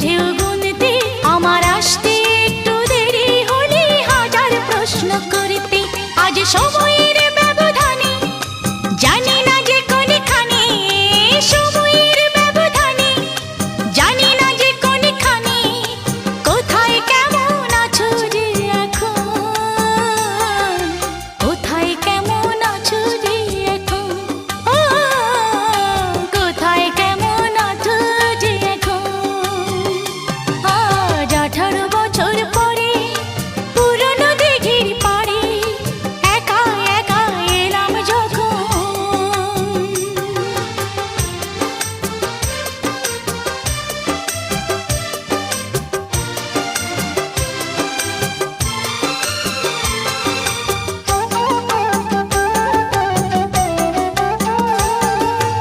ঢেউ গুনতে, আমার আসতে একটু দেরি হলে হাজার প্রশ্ন করতে। আজ সময়ের